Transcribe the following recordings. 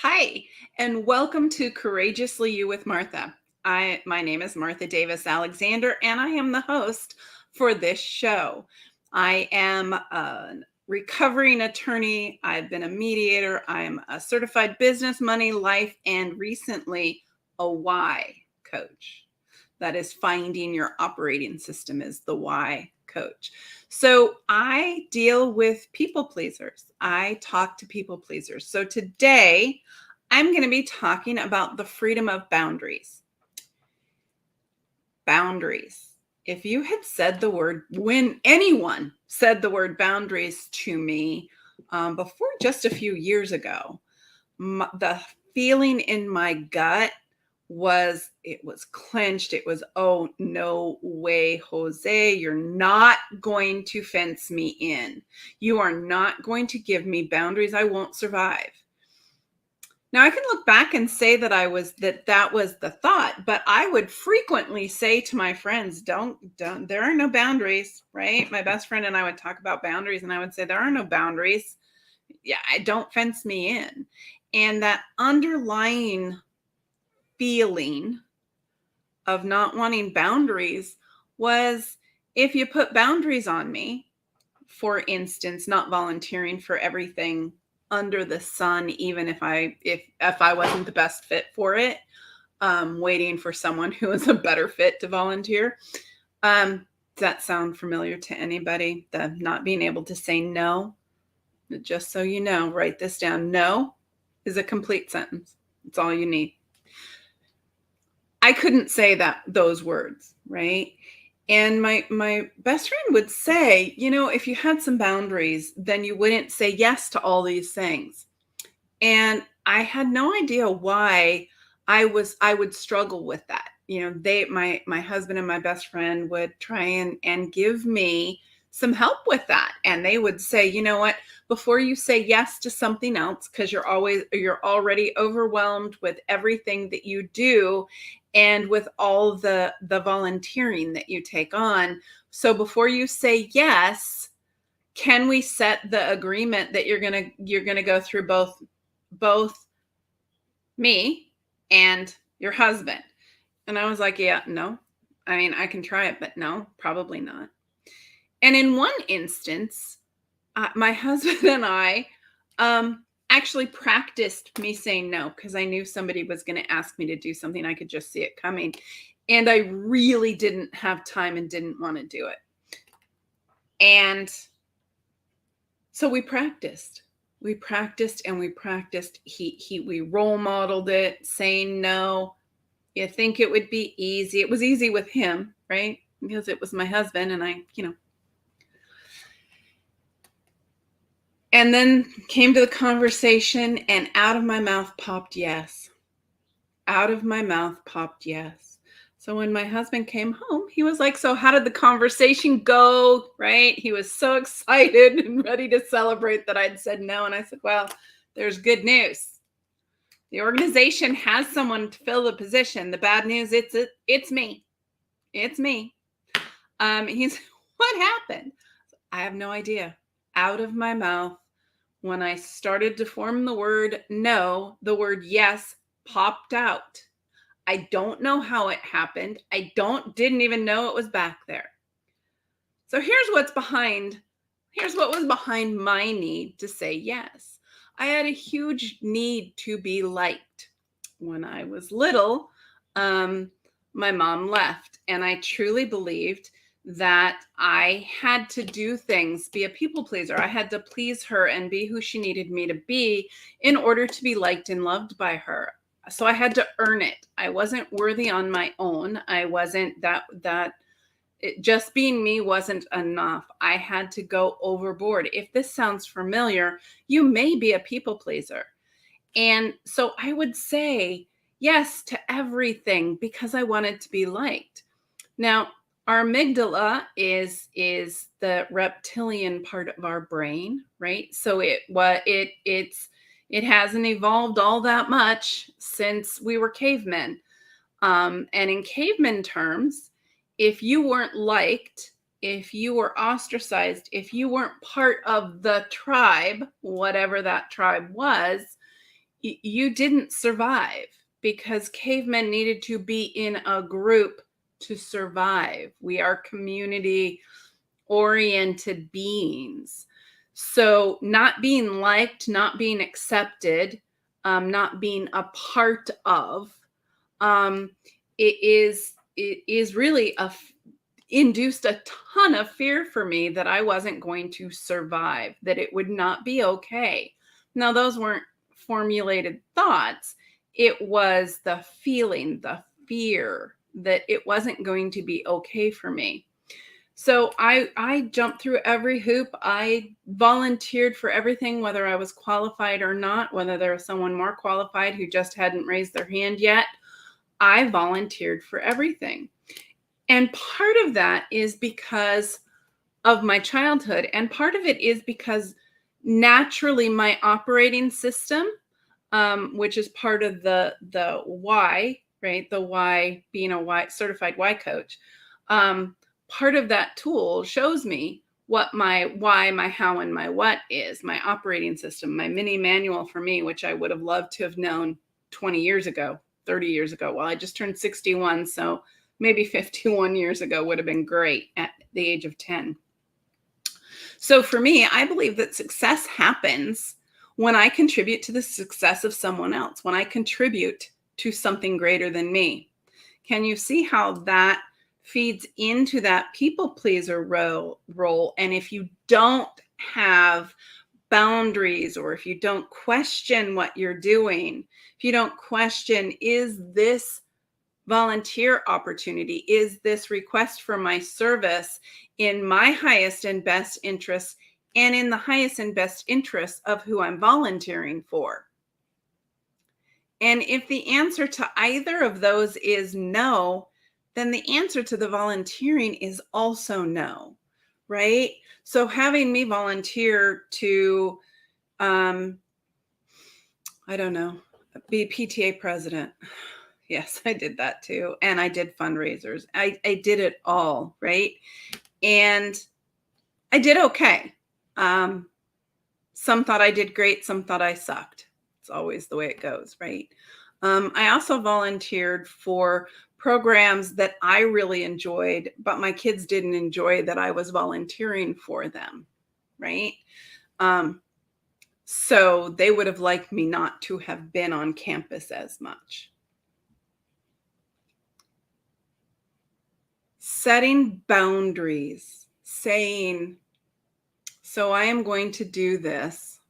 Hi, and welcome to Courageously You with Martha. My name is Martha Davis Alexander, and I am the host for this show. I am a recovering attorney. I've been a mediator. I'm a certified business, money, life, and recently a why coach. That is finding your operating system is the why coach. So I deal with people pleasers. I talk to people pleasers. So today I'm going to be talking about the freedom of boundaries. Boundaries. If you had said the word, when anyone said the word boundaries to me before just a few years ago, the feeling in my gut was it was clenched. It was, oh, no way, Jose, you're not going to fence me in. You are not going to give me boundaries. I won't survive. Now I can look back and say that that was the thought, but I would frequently say to my friends, don't, there are no boundaries, right? My best friend and I would talk about boundaries and I would say, there are no boundaries. Yeah, don't fence me in. And that underlying feeling of not wanting boundaries was if you put boundaries on me, for instance, not volunteering for everything under the sun, even if I wasn't the best fit for it, waiting for someone who is a better fit to volunteer. Does that sound familiar to anybody? The not being able to say no? Just so you know, write this down. No is a complete sentence. It's all you need. I couldn't say those words, right? And my best friend would say, if you had some boundaries, then you wouldn't say yes to all these things. And I had no idea why I would struggle with that. My husband and my best friend would try and give me some help with that. And they would say, you know what, before you say yes to something else, because you're already overwhelmed with everything that you do and with all the volunteering that you take on. So before you say yes, can we set the agreement that you're gonna go through both me and your husband? And I was like, yeah, no. I mean, I can try it, but no, probably not. And in one instance, my husband and I actually practiced me saying no because I knew somebody was going to ask me to do something. I could just see it coming. And I really didn't have time and didn't want to do it. And so we practiced. We practiced and we practiced. We role modeled it, saying no. You think it would be easy. It was easy with him, right? Because it was my husband and And then came to the conversation and out of my mouth popped yes. Out of my mouth popped yes. So when my husband came home, he was like, so how did the conversation go? Right? He was so excited and ready to celebrate that I'd said no. And I said, well, there's good news. The organization has someone to fill the position. The bad news, it's me. It's me. He said, what happened? I have no idea. Out of my mouth, when I started to form the word no, the word yes popped out. I don't know how it happened. I didn't even know it was back there. So here's what was behind my need to say yes. I had a huge need to be liked. When I was little, my mom left, and I truly believed that I had to do things, be a people pleaser. I had to please her and be who she needed me to be in order to be liked and loved by her. So I had to earn it. I wasn't worthy on my own. I wasn't just being me wasn't enough. I had to go overboard. If this sounds familiar, you may be a people pleaser. And so I would say yes to everything because I wanted to be liked. Now, our amygdala is the reptilian part of our brain, right? So it hasn't evolved all that much since we were cavemen. And in caveman terms, if you weren't liked, if you were ostracized, if you weren't part of the tribe, whatever that tribe was, you didn't survive because cavemen needed to be in a group to survive. We are community oriented beings. So not being liked, not being accepted, not being a part of, um, it is really induced a ton of fear for me that I wasn't going to survive, that it would not be okay. Now, those weren't formulated thoughts. It was the feeling, the fear that it wasn't going to be okay for me. So I jumped through every hoop. I volunteered for everything, whether I was qualified or not, whether there was someone more qualified who just hadn't raised their hand yet. I volunteered for everything. And part of that is because of my childhood. And part of it is because naturally my operating system, which is part of the why, right? The why, being a why certified why coach. Part of that tool shows me what my why, my how, and my what is, my operating system, my mini manual for me, which I would have loved to have known 20 years ago, 30 years ago. Well, I just turned 61, so maybe 51 years ago would have been great at the age of 10. So for me, I believe that success happens when I contribute to the success of someone else, when I contribute to something greater than me. Can you see how that feeds into that people pleaser role? And if you don't have boundaries, or if you don't question what you're doing, if you don't question, is this volunteer opportunity, is this request for my service in my highest and best interests and in the highest and best interests of who I'm volunteering for? And if the answer to either of those is no, then the answer to the volunteering is also no, right? So having me volunteer to, I don't know, be PTA president. Yes, I did that too. And I did fundraisers. I did it all, right? And I did okay. Some thought I did great. Some thought I sucked. It's always the way it goes, right? I also volunteered for programs that I really enjoyed, but my kids didn't enjoy that I was volunteering for them, right? So they would have liked me not to have been on campus as much. Setting boundaries, saying, so I am going to do this.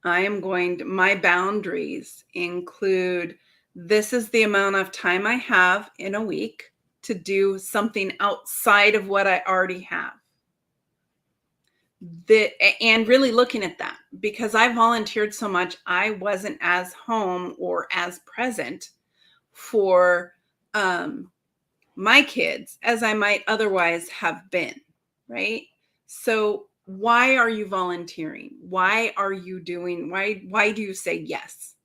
My boundaries include, this is the amount of time I have in a week to do something outside of what I already have. And really looking at that, because I volunteered so much, I wasn't as home or as present for my kids as I might otherwise have been, right? So why are you volunteering? Why are you doing, why do you say yes?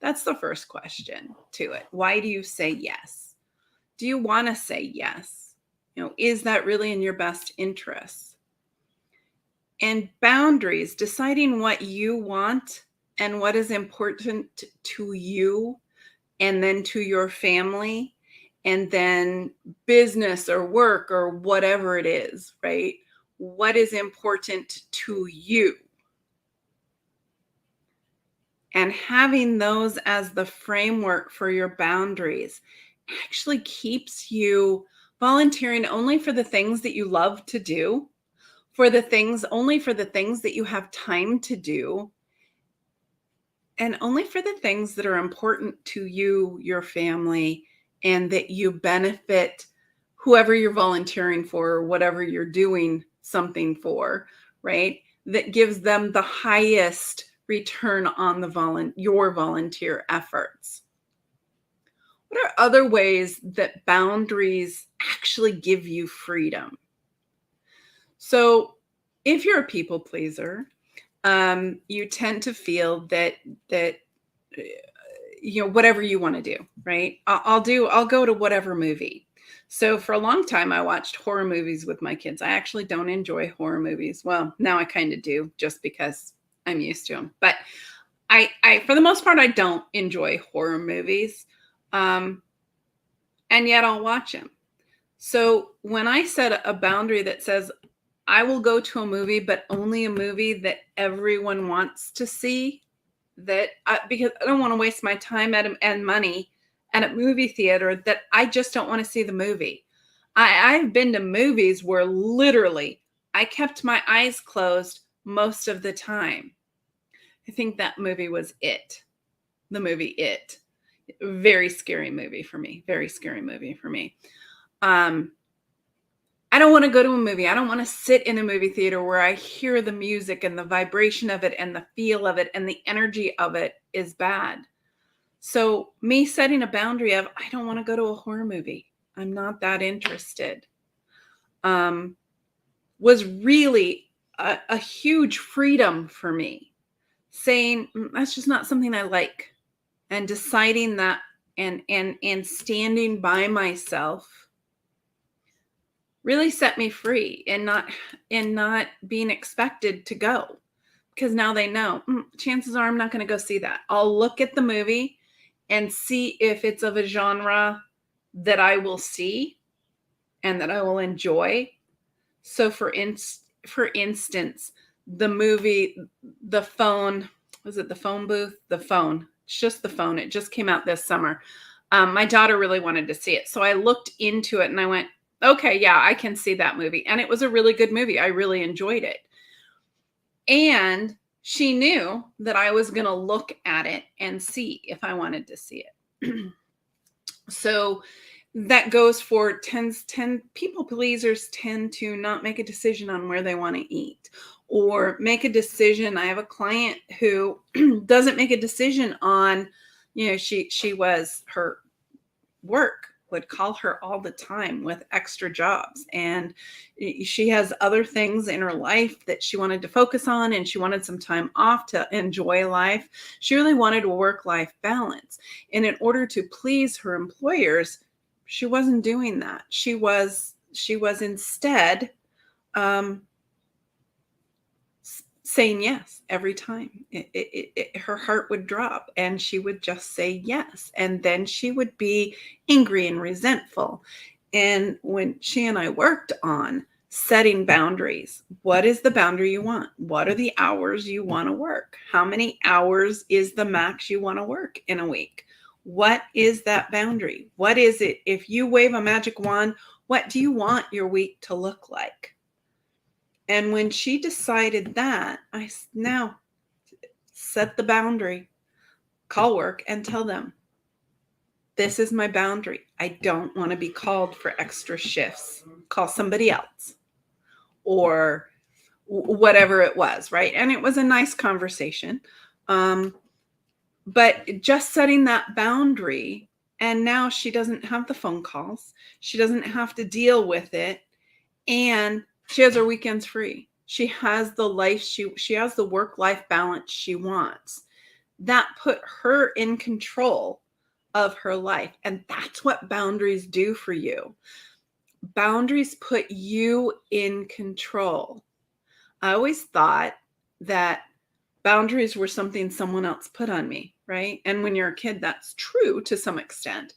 That's the first question to it. Why do you say yes? Do you want to say yes? Is that really in your best interests? And boundaries, deciding what you want and what is important to you and then to your family, and then business or work or whatever it is, right? What is important to you? And having those as the framework for your boundaries actually keeps you volunteering only for the things that you love to do, only for the things that you have time to do, and only for the things that are important to you, your family, and that you benefit whoever you're volunteering for, or whatever you're doing something for, right? That gives them the highest return on your volunteer efforts. What are other ways that boundaries actually give you freedom? So if you're a people pleaser, you tend to feel that whatever you want to do, right? I'll go to whatever movie. So for a long time, I watched horror movies with my kids. I actually don't enjoy horror movies. Well, now I kind of do, just because I'm used to them. But I for the most part, I don't enjoy horror movies, um, and yet I'll watch them. So when I set a boundary that says I will go to a movie, but only a movie that everyone wants to see, because I don't want to waste my time and money at a movie theater that I just don't want to see the movie. I've been to movies where literally I kept my eyes closed most of the time. I think that movie was It. The movie It. Very scary movie for me. Very scary movie for me. I don't want to go to a movie. I don't want to sit in a movie theater where I hear the music and the vibration of it and the feel of it and the energy of it is bad. So me setting a boundary of, I don't want to go to a horror movie. I'm not that interested. Was really a huge freedom for me. Saying that's just not something I like, and deciding that and standing by myself really set me free, and not being expected to go, because now they know chances are I'm not going to go see that. I'll look at the movie and see if it's of a genre that I will see and that I will enjoy. So for instance, the movie The Phone, was it The Phone Booth? The Phone. It's just The Phone. It just came out this summer. My daughter really wanted to see it. So I looked into it and I went, okay, yeah, I can see that movie. And it was a really good movie. I really enjoyed it. And she knew that I was going to look at it and see if I wanted to see it. So that goes for 10 people pleasers tend to not make a decision on where they want to eat, or make a decision. I have a client who doesn't make a decision on, she was, her work would call her all the time with extra jobs, and she has other things in her life that she wanted to focus on, and she wanted some time off to enjoy life. She really wanted a work-life balance, and in order to please her employers, she wasn't doing that. She was instead saying yes every time. Her heart would drop and she would just say yes. And then she would be angry and resentful. And when she and I worked on setting boundaries, what is the boundary you want? What are the hours you want to work? How many hours is the max you want to work in a week? What is that boundary? What is it? If you wave a magic wand, what do you want your week to look like? And when she decided that, I now set the boundary, call work and tell them, this is my boundary. I don't want to be called for extra shifts. Call somebody else, or whatever it was, right? And it was a nice conversation. But just setting that boundary, and now she doesn't have the phone calls. She doesn't have to deal with it. And she has her weekends free. She has the life, she has the work-life balance she wants. That put her in control of her life. And that's what boundaries do for you. Boundaries put you in control. I always thought that boundaries were something someone else put on me, right? And when you're a kid, that's true to some extent.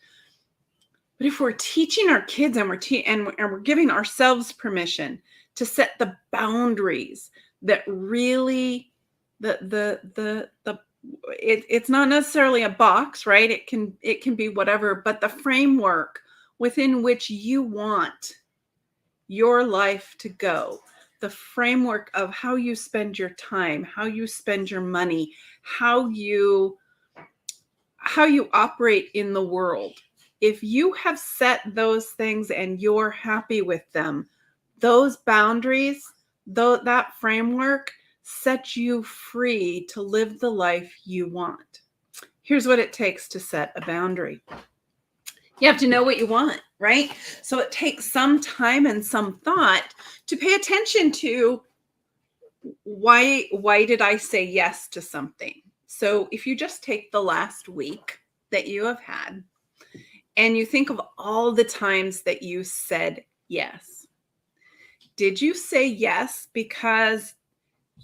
But if we're teaching our kids and we're giving ourselves permission to set the boundaries that really, it's not necessarily a box, right? It can be whatever, but the framework within which you want your life to go, the framework of how you spend your time, how you spend your money, how you operate in the world. If you have set those things and you're happy with them, those boundaries, that framework sets you free to live the life you want. Here's what it takes to set a boundary. You have to know what you want, right? So it takes some time and some thought to pay attention to why did I say yes to something? So if you just take the last week that you have had, and you think of all the times that you said yes. Did you say yes because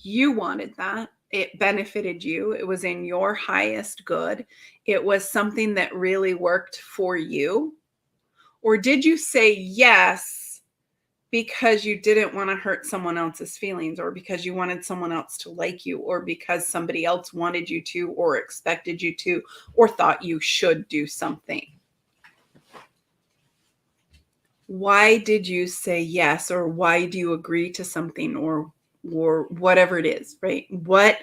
you wanted that it benefited you, it was in your highest good, it was something that really worked for you? Or did you say yes because you didn't want to hurt someone else's feelings, or because you wanted someone else to like you, or because somebody else wanted you to, or expected you to, or thought you should do something? Why did you say yes, or why do you agree to something, or whatever it is, right? What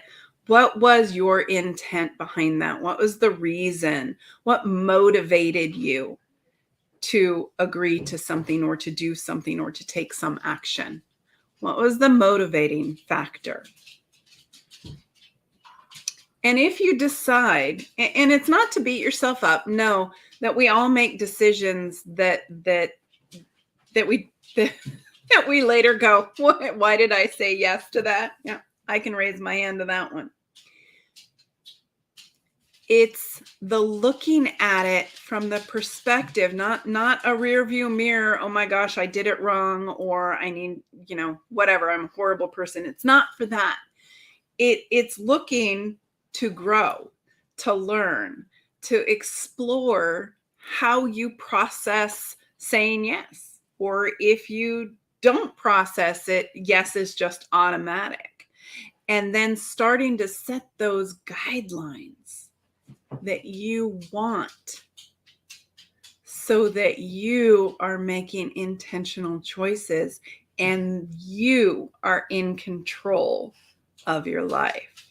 was your intent behind that? What was the reason? What motivated you to agree to something, or to do something, or to take some action? What was the motivating factor? And if you decide, and it's not to beat yourself up, know that we all make decisions that we that we later go, why did I say yes to that? Yeah, I can raise my hand to that one. It's the looking at it from the perspective, not a rear view mirror. Oh my gosh, I did it wrong, or I need, whatever, I'm a horrible person. It's not for that. It's looking to grow, to learn, to explore how you process saying yes. Or if you don't process it, yes is just automatic. And then starting to set those guidelines that you want, so that you are making intentional choices and you are in control of your life,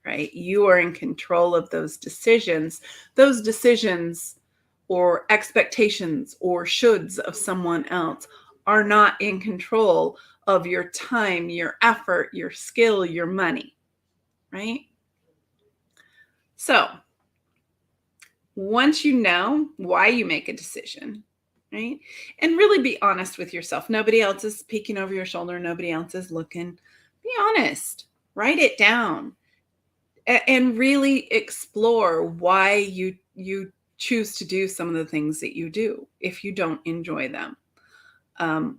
right? You are in control of those decisions or expectations or shoulds of someone else are not in control of your time, your effort, your skill, your money, right? So once you know why you make a decision, right? And really be honest with yourself. Nobody else is peeking over your shoulder. Nobody else is looking. Be honest. Write it down. And really explore why you choose to do some of the things that you do if you don't enjoy them.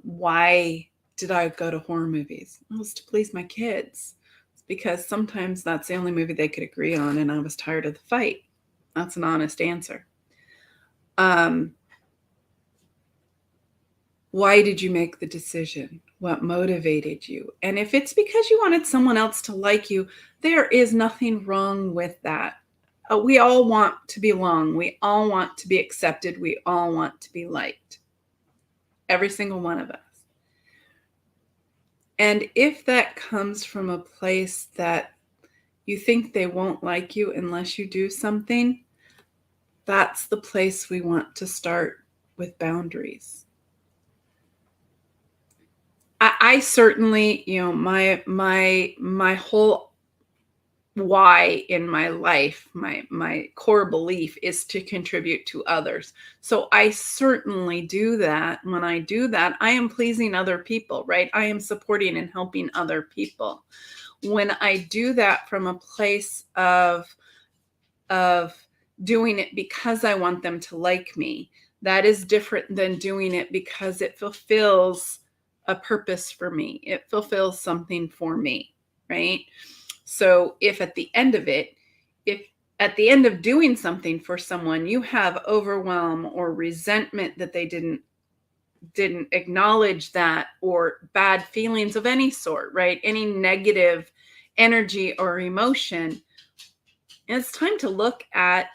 Why did I go to horror movies? It was to please my kids. It's because sometimes that's the only movie they could agree on, and I was tired of the fight. That's an honest answer. Why did you make the decision? What motivated you? And if it's because you wanted someone else to like you, there is nothing wrong with that. We all want to belong. We all want to be accepted. We all want to be liked. Every single one of us. And if that comes from a place that you think they won't like you unless you do something, that's the place we want to start with boundaries. I certainly, my whole why in my life, my core belief is to contribute to others. So I certainly do that. When I do that, I am pleasing other people, right? I am supporting and helping other people. When I do that from a place of doing it because I want them to like me, that is different than doing it because it fulfills a purpose for me. It fulfills something for me, right? So if at the end of doing something for someone, you have overwhelm or resentment that they didn't acknowledge that, or bad feelings of any sort, right? Any negative energy or emotion, it's time to look at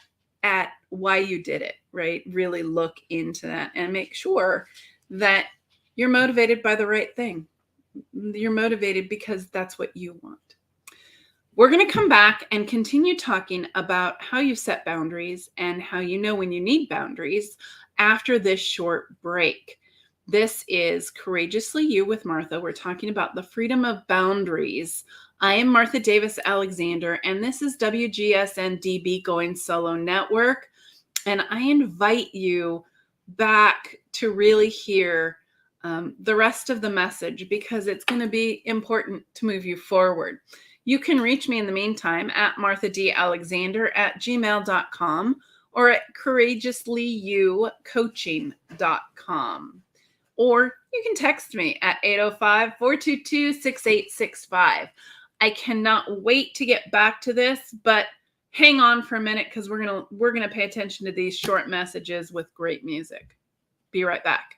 why you did it, right? Really look into that and make sure that you're motivated by the right thing. You're motivated because that's what you want. We're going to come back and continue talking about how you set boundaries and how you know when you need boundaries after this short break. This is Courageously You with Martha. We're talking about the freedom of boundaries. I am Martha Davis Alexander, and this is WGSN-DB Going Solo Network. And I invite you back to really hear the rest of the message, because it's going to be important to move you forward. You can reach me in the meantime at marthadalexander@gmail.com or at courageouslyyoucoaching.com. Or you can text me at 805-422-6865. I cannot wait to get back to this, but hang on for a minute because we're gonna pay attention to these short messages with great music. Be right back.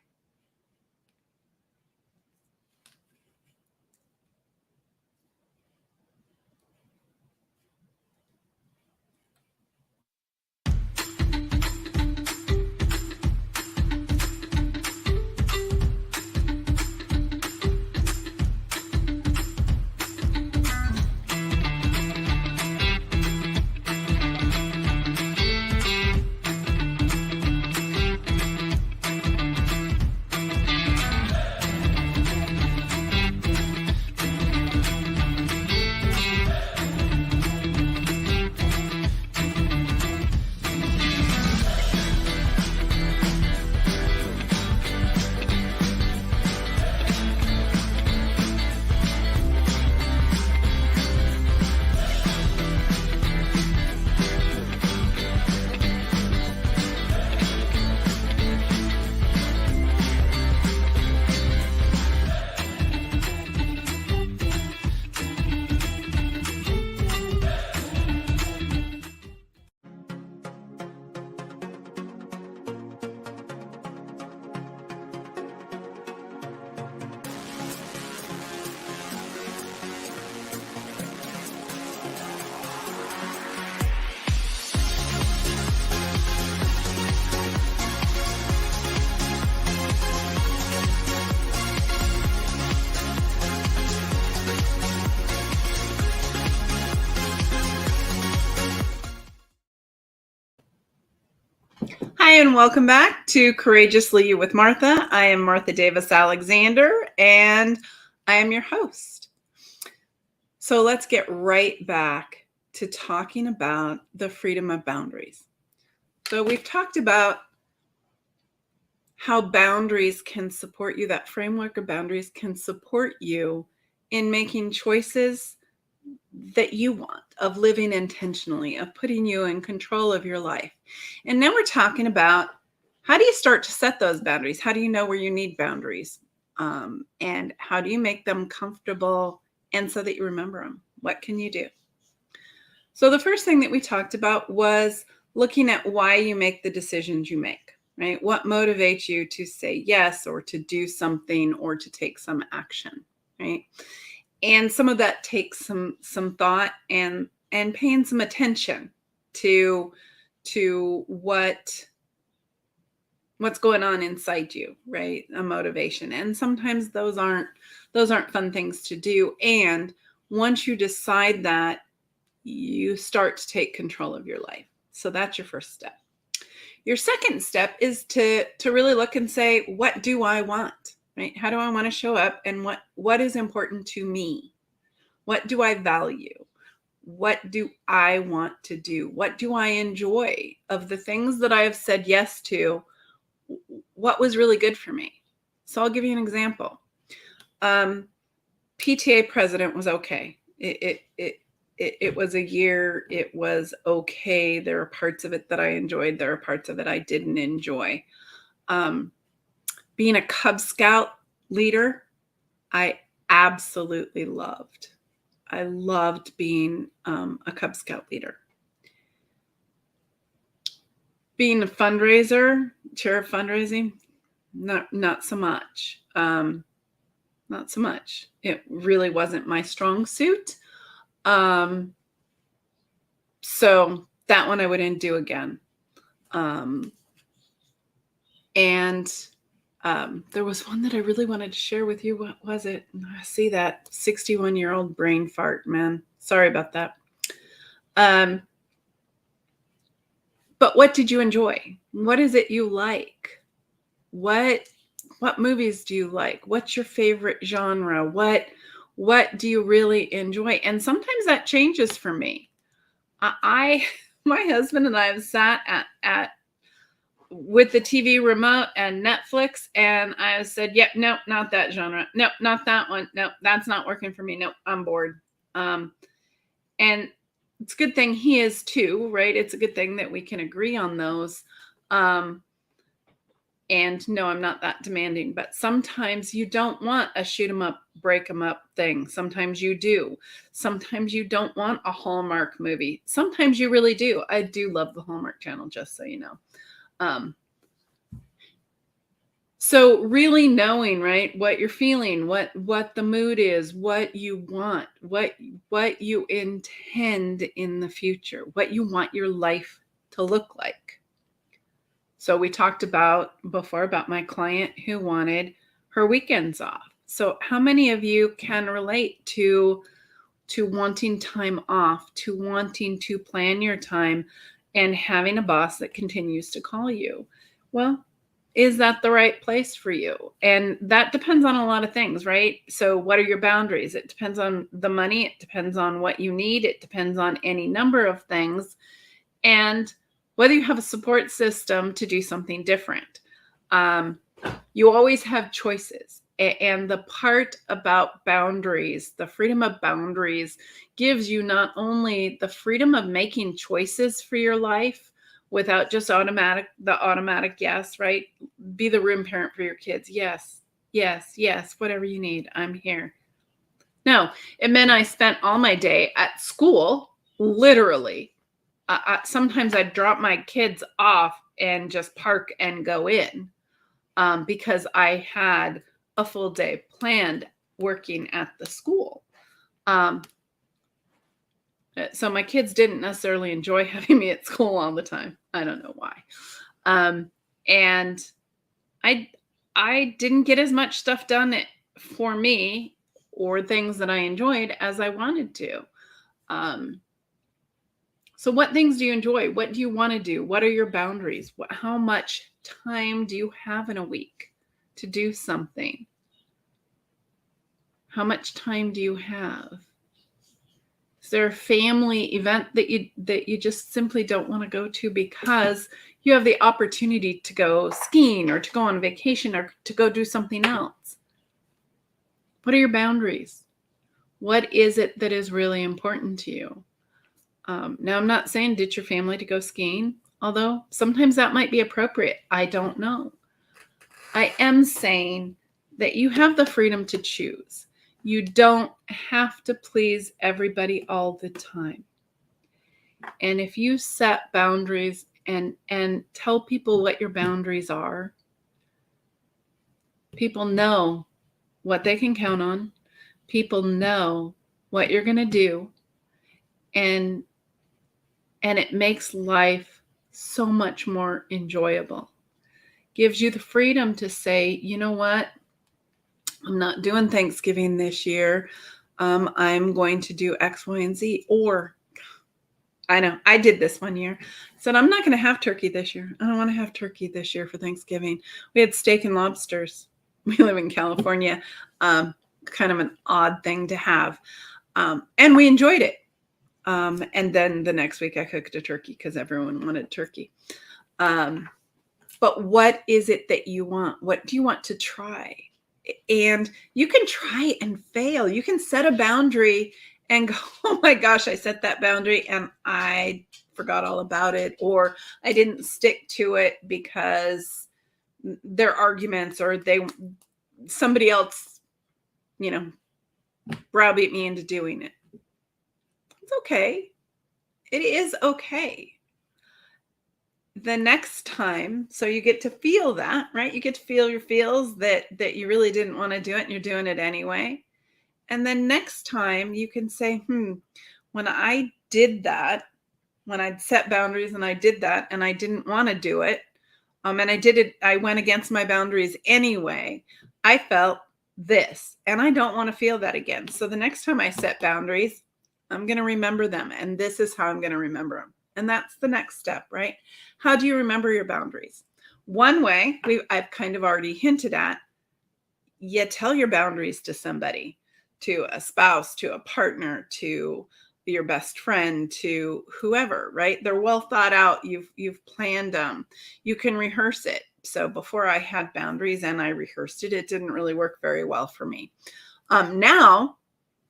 Hi, and welcome back to Courageously You with Martha. I am Martha Davis Alexander, and I am your host. So let's get right back to talking about the freedom of boundaries. So we've talked about how boundaries can support you, that framework of boundaries can support you in making choices that you want, of living intentionally, of putting you in control of your life. And now we're talking about how do you start to set those boundaries? How do you know where you need boundaries? And how do you make them comfortable and so that you remember them? What can you do? So the first thing that we talked about was looking at why you make the decisions you make, right? What motivates you to say yes or to do something or to take some action, right? And some of that takes some thought and paying some attention to what's going on inside you, right? A motivation. And sometimes those aren't fun things to do. And once you decide that, you start to take control of your life. So that's your first step. Your second step is to really look and say, what do I want? Right? How do I want to show up? And what is important to me? What do I value? What do I want to do? What do I enjoy of the things that I have said yes to? What was really good for me? So I'll give you an example. PTA president was okay. It was a year. It was okay. There are parts of it that I enjoyed. There are parts of it I didn't enjoy. Being a Cub Scout leader, I absolutely loved. I loved being a Cub Scout leader. Being a fundraiser, chair of fundraising, not so much. Not so much. It really wasn't my strong suit. So that one I wouldn't do again. There was one that I really wanted to share with you. What was it? I see that 61-year-old brain fart, man. Sorry about that. But what did you enjoy? What is it you like? What movies do you like? What's your favorite genre? What do you really enjoy? And sometimes that changes for me. My husband and I have sat at with the TV remote and Netflix, and I said, yep, nope, not that genre. Nope, not that one. Nope, that's not working for me. Nope, I'm bored. And it's a good thing he is too, right? It's a good thing that we can agree on those. And no, I'm not that demanding, but sometimes you don't want a shoot 'em up, break 'em up thing. Sometimes you do. Sometimes you don't want a Hallmark movie. Sometimes you really do. I do love the Hallmark Channel, just so you know. So really knowing, right, what you're feeling, what the mood is, what you want, what you intend in the future, what you want your life to look like. So we talked about before about my client who wanted her weekends off. So how many of you can relate to wanting time off, to wanting to plan your time and having a boss that continues to call you? Well, is that the right place for you? And that depends on a lot of things, right? So what are your boundaries? It depends on the money. It depends on what you need. It depends on any number of things. And whether you have a support system to do something different. You always have choices. And the part about boundaries, the freedom of boundaries, gives you not only the freedom of making choices for your life without just automatic yes, right? Be the room parent for your kids. Yes, yes, yes, whatever you need, I'm here. No, it meant I spent all my day at school, literally. Sometimes I'd drop my kids off and just park and go in because I had a full day planned working at the school. So my kids didn't necessarily enjoy having me at school all the time. I don't know why. And I didn't get as much stuff done for me or things that I enjoyed as I wanted to. So what things do you enjoy? What do you want to do? What are your boundaries? How much time do you have in a week to do something? How much time do you have? Is there a family event that you just simply don't want to go to because you have the opportunity to go skiing or to go on vacation or to go do something else? What are your boundaries? What is it that is really important to you? Now, I'm not saying ditch your family to go skiing, although sometimes that might be appropriate. I don't know. I am saying that you have the freedom to choose. You don't have to please everybody all the time. And if you set boundaries and tell people what your boundaries are, people know what they can count on. People know what you're going to do. And it makes life so much more enjoyable. Gives you the freedom to say, you know what? I'm not doing Thanksgiving this year. I'm going to do X, Y, and Z. Or, I know, I did this one year. I said, I'm not going to have turkey this year. I don't want to have turkey this year for Thanksgiving. We had steak and lobsters. We live in California. Kind of an odd thing to have. And we enjoyed it. And then the next week I cooked a turkey because everyone wanted turkey. But what is it that you want? What do you want to try? And you can try and fail. You can set a boundary and go, oh my gosh, I set that boundary and I forgot all about it, or I didn't stick to it because their arguments or somebody else, browbeat me into doing it. It's okay. It is okay. The next time, so you get to feel that, right? You get to feel your feels that you really didn't want to do it and you're doing it anyway. And then next time you can say, when I did that, when I'd set boundaries and I did that and I didn't want to do it, and I did it, I went against my boundaries anyway, I felt this, and I don't want to feel that again. So the next time I set boundaries, I'm going to remember them, and this is how I'm going to remember them. And that's the next step, right? How do you remember your boundaries? One way I've kind of already hinted at, you tell your boundaries to somebody, to a spouse, to a partner, to your best friend, to whoever, right? They're well thought out. You've planned them. You can rehearse it. So before I had boundaries and I rehearsed it, it didn't really work very well for me. Now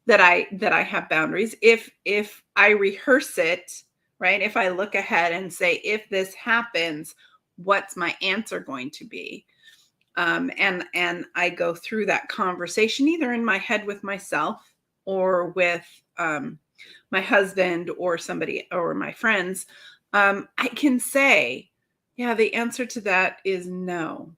that I have boundaries, if I rehearse it, right? If I look ahead and say, if this happens, what's my answer going to be? And I go through that conversation either in my head with myself or with my husband or somebody or my friends. I can say, yeah, the answer to that is no.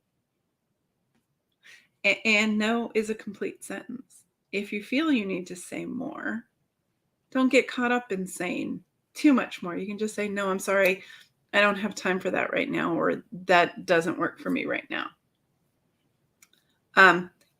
And no is a complete sentence. If you feel you need to say more, don't get caught up in saying too much more. You can just say, no, I'm sorry. I don't have time for that right now, or that doesn't work for me right now.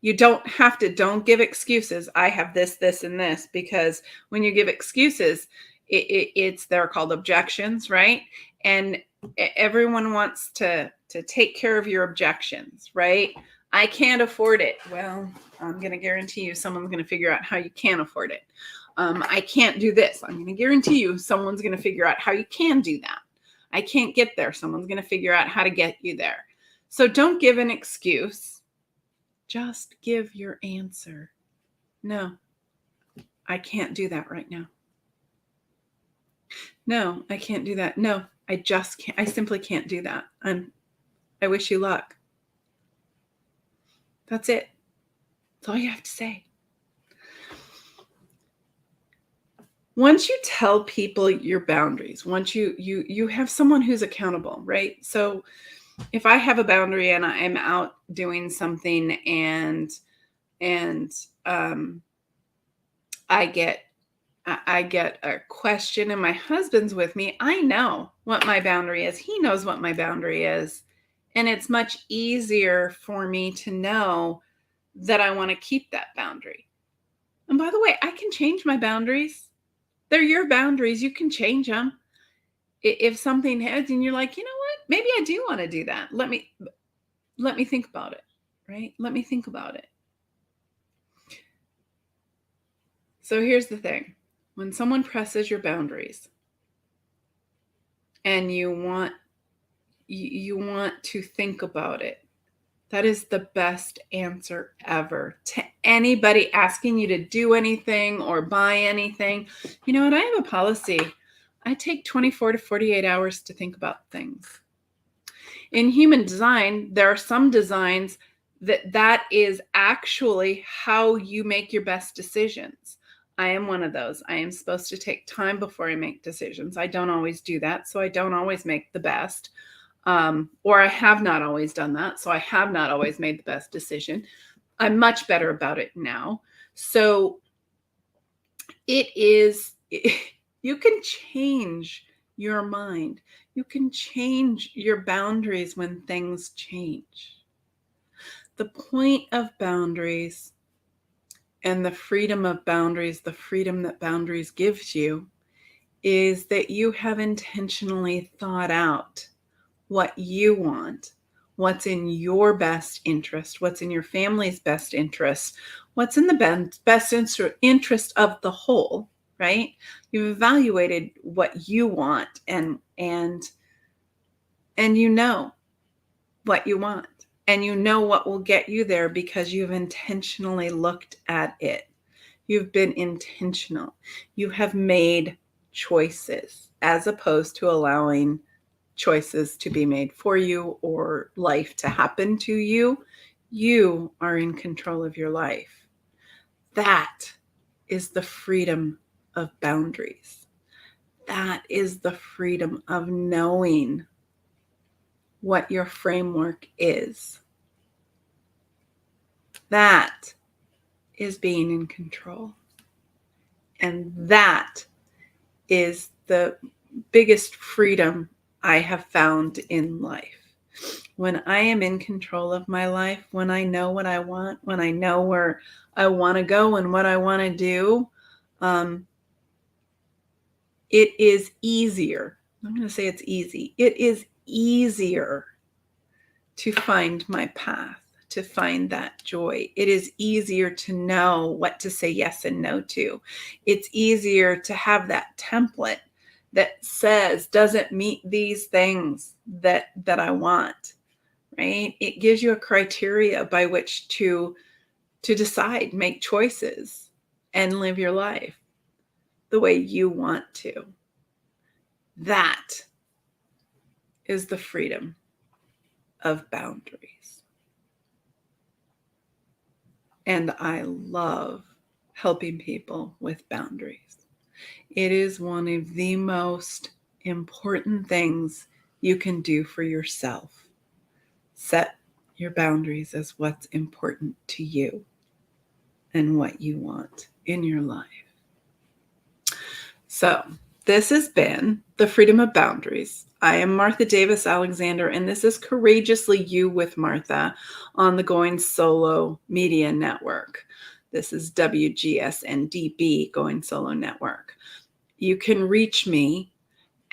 You don't give excuses. I have this, this, and this, because when you give excuses, they're called objections, right? And everyone wants to take care of your objections, right? I can't afford it. Well, I'm going to guarantee you someone's going to figure out how you can afford it. I can't do this. I'm going to guarantee you someone's going to figure out how you can do that. I can't get there. Someone's going to figure out how to get you there. So don't give an excuse. Just give your answer. No, I can't do that right now. No, I can't do that. No, I just can't. I simply can't do that. I wish you luck. That's it. That's all you have to say. Once you tell people your boundaries, once you have someone who's accountable, right? So if I have a boundary and I'm out doing something and I get a question and my husband's with me, I know what my boundary is. He knows what my boundary is. And it's much easier for me to know that I want to keep that boundary. And by the way, I can change my boundaries. They're your boundaries. You can change them. If something heads and you're like, you know what, maybe I do want to do that. Let me think about it, right? Let me think about it. So here's the thing. When someone presses your boundaries and you want to think about it, that is the best answer ever to anybody asking you to do anything or buy anything. You know what? I have a policy. I take 24 to 48 hours to think about things. In human design, there are some designs that is actually how you make your best decisions. I am one of those. I am supposed to take time before I make decisions. I don't always do that, so I don't always make the best. Or I have not always done that, so I have not always made the best decision. I'm much better about it now. So you can change your mind. You can change your boundaries when things change. The point of boundaries and the freedom of boundaries, the freedom that boundaries gives you, is that you have intentionally thought out what you want, what's in your best interest, what's in your family's best interest, what's in the best interest of the whole, right? You've evaluated what you want and you know what you want. And you know what will get you there because you've intentionally looked at it. You've been intentional. You have made choices as opposed to allowing choices to be made for you or life to happen to you. You are in control of your life. That is the freedom of boundaries. That is the freedom of knowing what your framework is. That is being in control. And that is the biggest freedom I have found in life. When I am in control of my life, when I know what I want, when I know where I want to go and what I want to do, it is easier. I'm going to say it's easy. It is easier to find my path, to find that joy. It is easier to know what to say yes and no to. It's easier to have that template that says, doesn't meet these things that I want, right? It gives you a criteria by which to decide, make choices, and live your life the way you want to. That is the freedom of boundaries. And I love helping people with boundaries. It is one of the most important things you can do for yourself. Set your boundaries as what's important to you and what you want in your life. So, this has been the Freedom of Boundaries. I am Martha Davis Alexander, and this is Courageously You with Martha on the Going Solo Media Network. This is WGSN-DB, Going Solo Network. You can reach me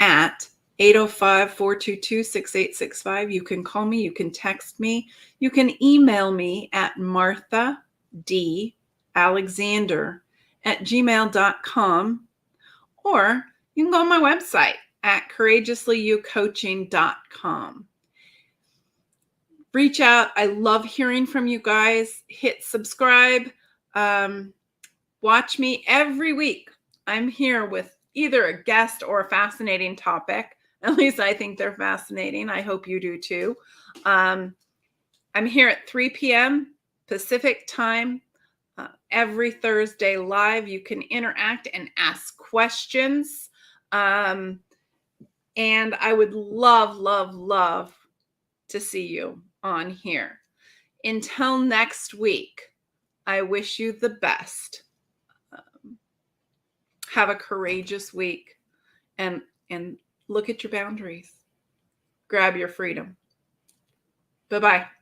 at 805-422-6865. You can call me, you can text me, you can email me at marthadalexander@gmail.com, or you can go on my website at courageouslyoucoaching.com. Reach out. I love hearing from you guys. Hit subscribe. Watch me every week. I'm here with either a guest or a fascinating topic. At least I think they're fascinating. I hope you do too. I'm here at 3 p.m. Pacific time every Thursday live. You can interact and ask questions. And I would love to see you on here. Until next week, I wish you the best. Have a courageous week and look at your boundaries. Grab your freedom. Bye-bye.